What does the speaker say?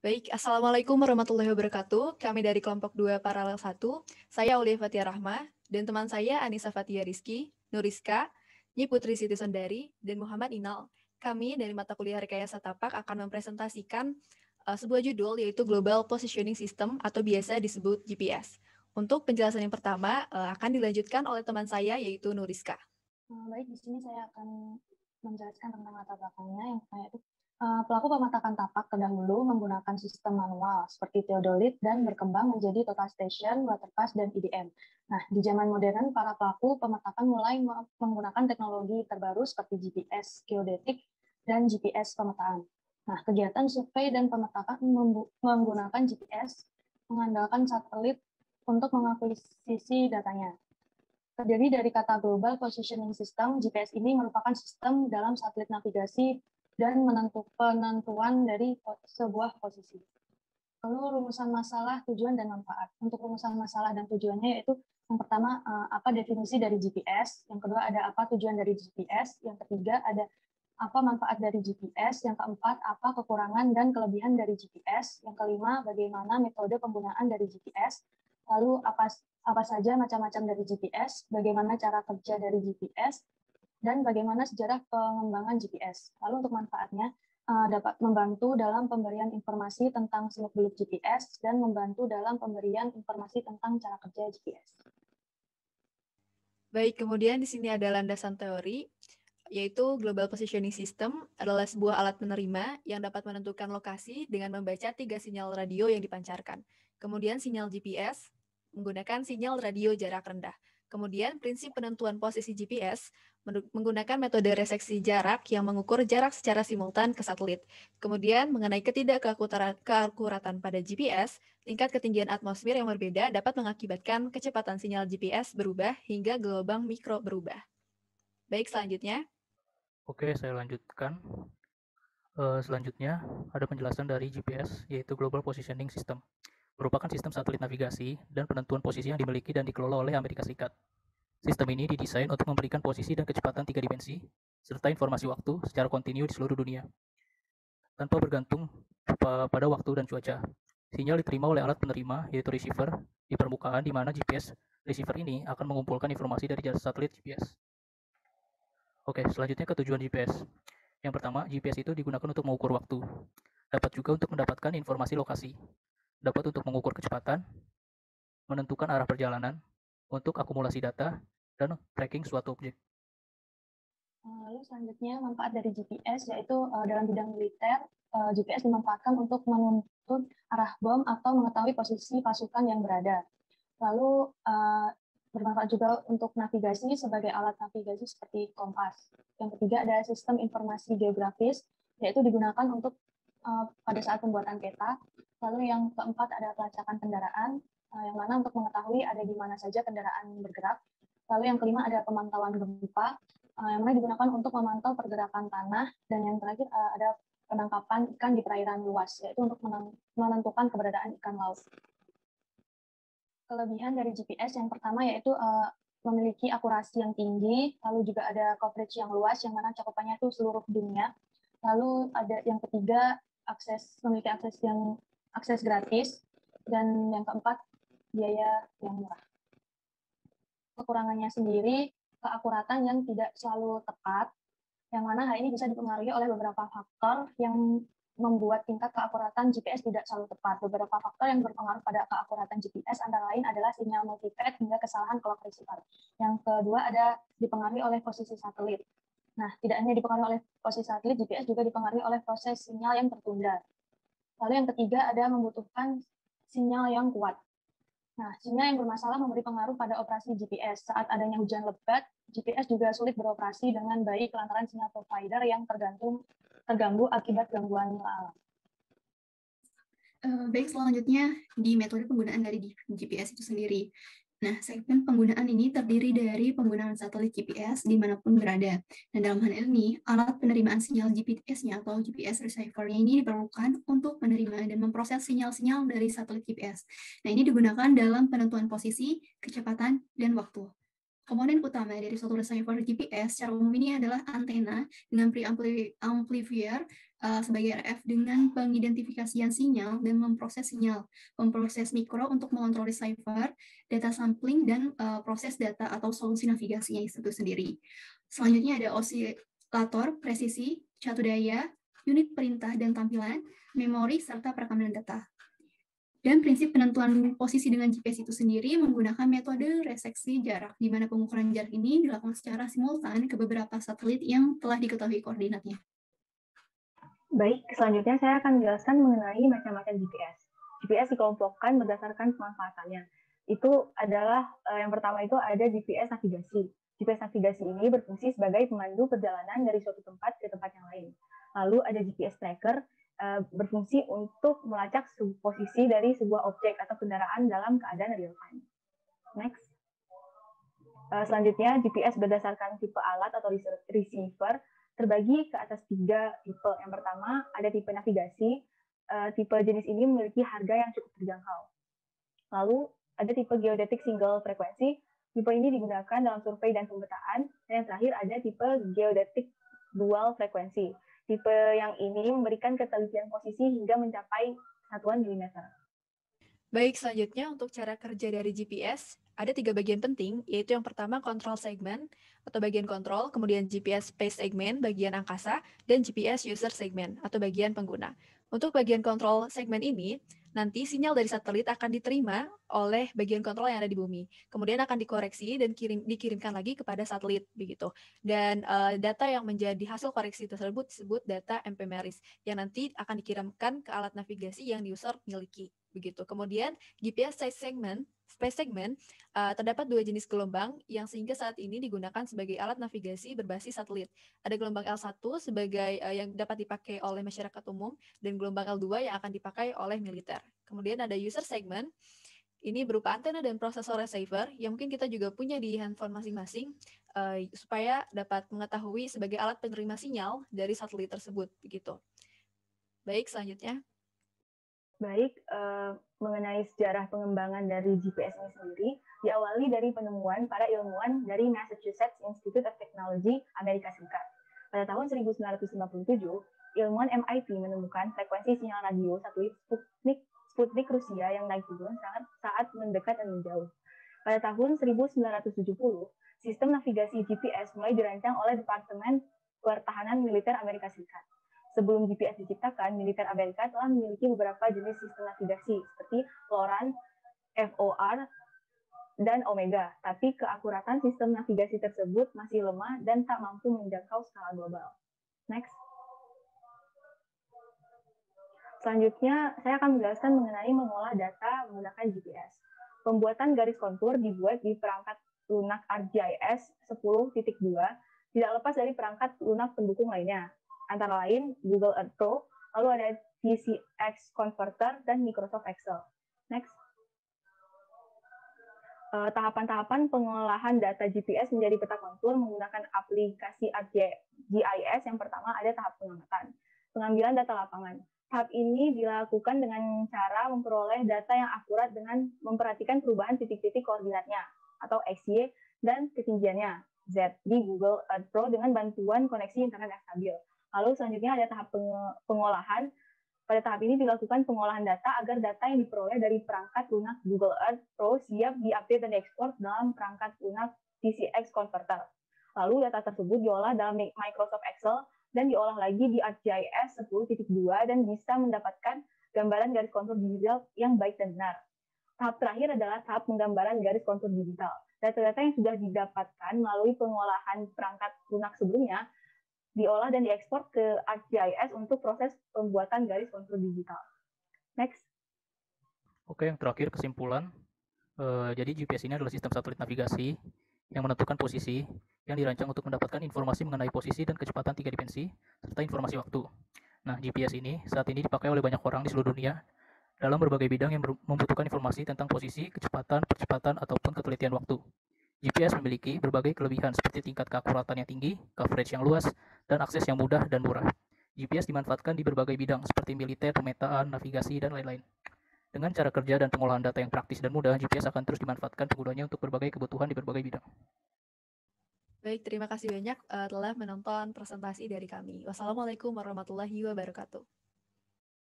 Baik, Assalamualaikum warahmatullahi wabarakatuh. Kami dari kelompok 2 Paralel 1. Saya Aulia Fathia Rahma, dan teman saya Anissa Fathia Rizky, Nuriska, Nyi Putri Siti Sondari, dan Muhammad Inal. Kami dari mata kuliah Rekayasa Tapak akan mempresentasikan sebuah judul yaitu Global Positioning System atau biasa disebut GPS. Untuk penjelasan yang pertama akan dilanjutkan oleh teman saya yaitu Nuriska. Baik, di sini saya akan menjelaskan tentang latar belakangnya yang pertama itu pelaku pemetakan tapak terdahulu menggunakan sistem manual seperti theodolit dan berkembang menjadi total station, waterpass, dan IDM. Nah, di zaman modern, para pelaku pemetakan mulai menggunakan teknologi terbaru seperti GPS geodetik dan GPS pemetaan. Nah, kegiatan survei dan pemetakan menggunakan GPS mengandalkan satelit untuk mengakuisisi datanya. Terdiri dari kata Global Positioning System, GPS ini merupakan sistem dalam satelit navigasi dan penentuan dari sebuah posisi. Lalu rumusan masalah, tujuan, dan manfaat. Untuk rumusan masalah dan tujuannya yaitu yang pertama, apa definisi dari GPS, yang kedua ada apa tujuan dari GPS, yang ketiga ada apa manfaat dari GPS, yang keempat apa kekurangan dan kelebihan dari GPS, yang kelima bagaimana metode penggunaan dari GPS, lalu apa saja macam-macam dari GPS, bagaimana cara kerja dari GPS, dan bagaimana sejarah pengembangan GPS. Lalu untuk manfaatnya, dapat membantu dalam pemberian informasi tentang seluk-beluk GPS dan membantu dalam pemberian informasi tentang cara kerja GPS. Baik, kemudian di sini ada landasan teori, yaitu Global Positioning System adalah sebuah alat penerima yang dapat menentukan lokasi dengan membaca 3 sinyal radio yang dipancarkan. Kemudian sinyal GPS menggunakan sinyal radio jarak rendah. Kemudian prinsip penentuan posisi GPS menggunakan metode reseksi jarak yang mengukur jarak secara simultan ke satelit. Kemudian mengenai ketidakakuratan pada GPS, tingkat ketinggian atmosfer yang berbeda dapat mengakibatkan kecepatan sinyal GPS berubah hingga gelombang mikro berubah. Baik, selanjutnya. Oke, saya lanjutkan. Selanjutnya, ada penjelasan dari GPS, yaitu Global Positioning System. Merupakan sistem satelit navigasi dan penentuan posisi yang dimiliki dan dikelola oleh Amerika Serikat. Sistem ini didesain untuk memberikan posisi dan kecepatan 3 dimensi, serta informasi waktu secara kontinu di seluruh dunia, tanpa bergantung pada waktu dan cuaca. Sinyal diterima oleh alat penerima, yaitu receiver, di permukaan di mana GPS receiver ini akan mengumpulkan informasi dari jarak satelit GPS. Oke, selanjutnya ke tujuan GPS. Yang pertama, GPS itu digunakan untuk mengukur waktu. Dapat juga untuk mendapatkan informasi lokasi. Dapat untuk mengukur kecepatan, menentukan arah perjalanan, untuk akumulasi data, dan tracking suatu objek. Lalu selanjutnya manfaat dari GPS yaitu dalam bidang militer, GPS dimanfaatkan untuk menuntut arah bom atau mengetahui posisi pasukan yang berada. Lalu bermanfaat juga untuk navigasi sebagai alat navigasi seperti kompas. Yang ketiga ada sistem informasi geografis, yaitu digunakan untuk pada saat pembuatan peta. Lalu yang keempat ada pelacakan kendaraan, yang mana untuk mengetahui ada di mana saja kendaraan bergerak. Lalu yang kelima ada pemantauan gempa, yang mana digunakan untuk memantau pergerakan tanah. Dan yang terakhir ada penangkapan ikan di perairan luas, yaitu untuk menentukan keberadaan ikan laut. Kelebihan dari GPS yang pertama yaitu memiliki akurasi yang tinggi, lalu juga ada coverage yang luas, yang mana cakupannya itu seluruh dunia. Lalu ada yang ketiga, memiliki akses gratis, dan yang keempat, biaya yang murah. Kekurangannya sendiri, keakuratan yang tidak selalu tepat, yang mana hal ini bisa dipengaruhi oleh beberapa faktor yang membuat tingkat keakuratan GPS tidak selalu tepat. Beberapa faktor yang berpengaruh pada keakuratan GPS antara lain adalah sinyal multipad hingga kesalahan clock receiver. Yang kedua ada dipengaruhi oleh posisi satelit. Nah, tidak hanya dipengaruhi oleh posisi satelit, GPS juga dipengaruhi oleh proses sinyal yang tertunda. Lalu yang ketiga ada membutuhkan sinyal yang kuat. Nah, sinyal yang bermasalah memberi pengaruh pada operasi GPS. Saat adanya hujan lebat, GPS juga sulit beroperasi dengan baik lantaran sinyal provider yang terganggu akibat gangguan alam. Baik, selanjutnya di metode penggunaan dari GPS itu sendiri. Nah, segmen penggunaan ini terdiri dari penggunaan satelit GPS dimanapun berada. Dan dalam hal ini, alat penerimaan sinyal GPS-nya atau GPS receiver-nya ini diperlukan untuk menerima dan memproses sinyal-sinyal dari satelit GPS. Nah, ini digunakan dalam penentuan posisi, kecepatan, dan waktu. Komponen utama dari suatu receiver GPS secara umum ini adalah antena dengan preamplifier sebagai RF dengan pengidentifikasian sinyal dan memproses sinyal, memproses mikro untuk mengontrol receiver, data sampling, dan proses data atau solusi navigasinya itu sendiri. Selanjutnya ada osilator, presisi, catu daya, unit perintah dan tampilan, memori, serta perekaman data. Dan prinsip penentuan posisi dengan GPS itu sendiri menggunakan metode reseksi jarak, di mana pengukuran jarak ini dilakukan secara simultan ke beberapa satelit yang telah diketahui koordinatnya. Baik, selanjutnya saya akan menjelaskan mengenai macam-macam GPS. GPS dikelompokkan berdasarkan pemanfaatannya. Itu adalah, yang pertama itu ada GPS navigasi. GPS navigasi ini berfungsi sebagai pemandu perjalanan dari suatu tempat ke tempat yang lain. Lalu ada GPS tracker, berfungsi untuk melacak posisi dari sebuah objek atau kendaraan dalam keadaan real time. Next. Selanjutnya, GPS berdasarkan tipe alat atau receiver terbagi ke atas 3 tipe. Yang pertama, ada tipe navigasi. Tipe jenis ini memiliki harga yang cukup terjangkau. Lalu, ada tipe geodetic single frekuensi. Tipe ini digunakan dalam survei dan pemetaan. Dan yang terakhir, ada tipe geodetic dual frekuensi. Tipe yang ini memberikan ketelitian posisi hingga mencapai satuan milimeter. Baik, selanjutnya untuk cara kerja dari GPS, ada 3 bagian penting, yaitu yang pertama control segment atau bagian kontrol, kemudian GPS space segment, bagian angkasa, dan GPS user segment atau bagian pengguna. Untuk bagian kontrol segmen ini, nanti sinyal dari satelit akan diterima oleh bagian kontrol yang ada di bumi. Kemudian akan dikoreksi dan dikirimkan lagi kepada satelit begitu. Dan data yang menjadi hasil koreksi tersebut disebut data MP-MERIS yang nanti akan dikirimkan ke alat navigasi yang user miliki begitu. Kemudian GPS space segment terdapat 2 jenis gelombang yang sehingga saat ini digunakan sebagai alat navigasi berbasis satelit. Ada gelombang L1 sebagai yang dapat dipakai oleh masyarakat umum dan gelombang L2 yang akan dipakai oleh militer. Kemudian ada user segment, ini berupa antena dan prosesor receiver yang mungkin kita juga punya di handphone masing-masing supaya dapat mengetahui sebagai alat penerima sinyal dari satelit tersebut begitu. Baik, selanjutnya. Baik, mengenai sejarah pengembangan dari GPS ini sendiri, diawali dari penemuan para ilmuwan dari Massachusetts Institute of Technology, Amerika Serikat. Pada tahun 1957, ilmuwan MIT menemukan frekuensi sinyal radio satelit Sputnik Rusia yang naik turun saat mendekat dan menjauh. Pada tahun 1970, sistem navigasi GPS mulai dirancang oleh Departemen Pertahanan Militer Amerika Serikat. Sebelum GPS diciptakan, militer Amerika telah memiliki beberapa jenis sistem navigasi seperti LORAN, FOR, dan Omega. Tapi keakuratan sistem navigasi tersebut masih lemah dan tak mampu menjangkau skala global. Next. Selanjutnya, saya akan menjelaskan mengenai mengolah data menggunakan GPS. Pembuatan garis kontur dibuat di perangkat lunak ArcGIS 10.2, tidak lepas dari perangkat lunak pendukung lainnya, antara lain Google Earth Pro, lalu ada DCX Converter, dan Microsoft Excel. Next. Tahapan-tahapan pengolahan data GPS menjadi peta kontur menggunakan aplikasi ArcGIS. Yang pertama ada tahap pengamatan, pengambilan data lapangan. Tahap ini dilakukan dengan cara memperoleh data yang akurat dengan memperhatikan perubahan titik-titik koordinatnya atau XY dan ketinggiannya Z di Google Earth Pro dengan bantuan koneksi internet yang stabil. Lalu selanjutnya ada tahap pengolahan. Pada tahap ini dilakukan pengolahan data agar data yang diperoleh dari perangkat lunak Google Earth Pro siap diupdate dan diekspor dalam perangkat lunak DCX Converter. Lalu data tersebut diolah dalam Microsoft Excel dan diolah lagi di ArcGIS 10.2 dan bisa mendapatkan gambaran garis kontur digital yang baik dan benar. Tahap terakhir adalah tahap penggambaran garis kontur digital. Data-data yang sudah didapatkan melalui pengolahan perangkat lunak sebelumnya diolah dan diekspor ke ArcGIS untuk proses pembuatan garis kontur digital. Next. Oke, yang terakhir kesimpulan. Jadi GPS ini adalah sistem satelit navigasi yang menentukan posisi yang dirancang untuk mendapatkan informasi mengenai posisi dan kecepatan 3 dimensi serta informasi waktu. Nah, GPS ini saat ini dipakai oleh banyak orang di seluruh dunia dalam berbagai bidang yang membutuhkan informasi tentang posisi, kecepatan, percepatan, ataupun ketelitian waktu. GPS memiliki berbagai kelebihan seperti tingkat keakuratan yang tinggi, coverage yang luas, dan akses yang mudah dan murah. GPS dimanfaatkan di berbagai bidang seperti militer, pemetaan, navigasi, dan lain-lain. Dengan cara kerja dan pengolahan data yang praktis dan mudah, GPS akan terus dimanfaatkan penggunanya untuk berbagai kebutuhan di berbagai bidang. Baik, terima kasih banyak telah menonton presentasi dari kami. Wassalamualaikum warahmatullahi wabarakatuh.